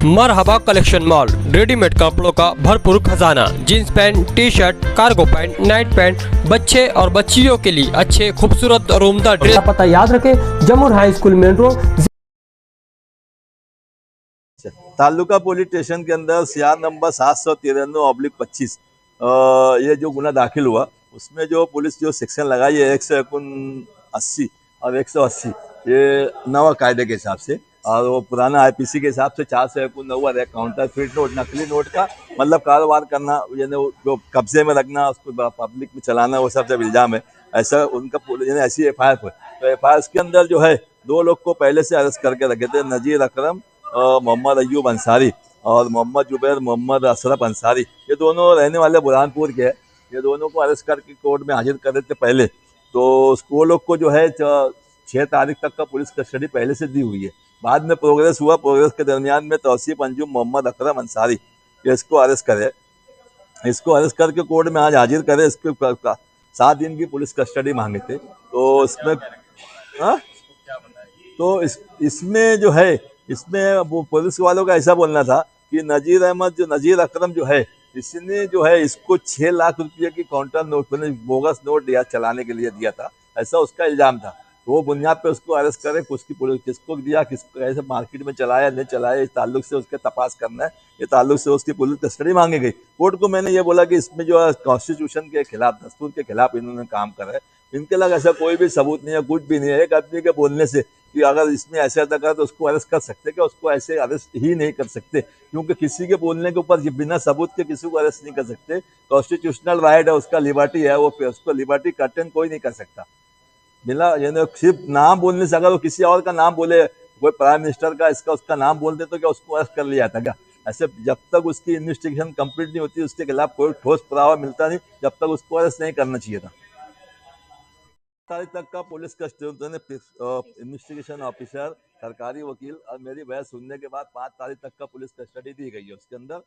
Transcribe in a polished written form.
मरहबा collection mall, readymade कपड़ों का भरपूर खजाना, jeans pant, T shirt, cargo pant, night pant, बच्चे और बच्चियों के लिए अच्छे खूबसूरत और उम्दा ड्रेस। पता याद रखें, Jamur high school main road, taluka police station के अंदर सीआर नंबर 793/25 ये जो गुना दाखिल हुआ उसमें जो पुलिस जो सेक्शन लगाई है 189 और 180 ये नवा कायदे के हिसाब से, और वो पुराना आईपीसी के हिसाब से 491 है। काउंटर फिट नोट, नकली नोट का मतलब कारोबार करना, यानी जो कब्जे में रखना, उसको पब्लिक में चलाना, वो सब जब इल्जाम है ऐसा उनका यानी ऐसी एफ आई आर। तो एफ आई आर के अंदर जो है 2 लोग को पहले से अरेस्ट करके रखे थे, नजीर अकरम मोहम्मद अयूब अंसारी और मोहम्मद जुबैर मोहम्मद अशरफ अंसारी। ये दोनों रहने वाले बुरहानपुर के हैं। ये दोनों को अरेस्ट करके कोर्ट में हाजिर कर रहे थे पहले। तो वो लोग को जो है 6 तारीख तक का पुलिस कस्टडी पहले से दी हुई है। बाद में प्रोग्रेस हुआ, प्रोग्रेस के दरमियान में तौसीफ अंजुम मोहम्मद अकरम अंसारी इसको अरेस्ट करे। इसको अरेस्ट करके कोर्ट में आज हाजिर करे। इसको 7 दिन की पुलिस कस्टडी मांगे थे। तो इसमें हाँ? तो इसमें जो है, इसमें वो पुलिस वालों का ऐसा बोलना था कि नजीर अकरम जो है, इसने जो है इसको 6 लाख रुपये की काउंटर नोट, बोगस नोट दिया, चलाने के लिए दिया था, ऐसा उसका इल्जाम था। तो वो बुनियाद पे उसको अरेस्ट करे, उसकी पुलिस किसको दिया, किसको कैसे मार्केट में चलाया नहीं चलाया, इस ताल्लुक से उसके तपास करना है। ये ताल्लुक से उसकी पुलिस कस्टडी मांगी गई। कोर्ट को मैंने ये बोला कि इसमें जो है कॉन्स्टिट्यूशन के खिलाफ, दस्तूर के खिलाफ इन्होंने काम करा है। इनके लग ऐसा कोई भी सबूत नहीं है, कुछ भी नहीं है। एक आदमी के बोलने से कि अगर इसमें ऐसे ऐसा करा तो उसको अरेस्ट कर सकते, क्या उसको ऐसे अरेस्ट ही नहीं कर सकते, क्योंकि किसी के बोलने के ऊपर बिना सबूत के किसी को अरेस्ट नहीं कर सकते। कॉन्स्टिट्यूशनल राइट है, उसका लिबर्टी है, वो उसको लिबर्टी कर्टन कोई नहीं कर सकता। बिना यानी सिर्फ नाम बोलने से, अगर वो किसी और का नाम बोले, कोई प्राइम मिनिस्टर का इसका उसका नाम बोल दे, तो क्या उसको अरेस्ट कर लिया जाता क्या? ऐसे जब तक उसकी इन्वेस्टिगेशन कंप्लीट नहीं होती, उसके खिलाफ कोई ठोस पुरावा मिलता नहीं, जब तक उसको अरेस्ट नहीं करना चाहिए था। तारीख तक का पुलिस कस्टडी, इन्वेस्टिगेशन ऑफिसर, सरकारी वकील और मेरी बहस सुनने के बाद 5 तारीख तक का पुलिस कस्टडी दी गई है। उसके अंदर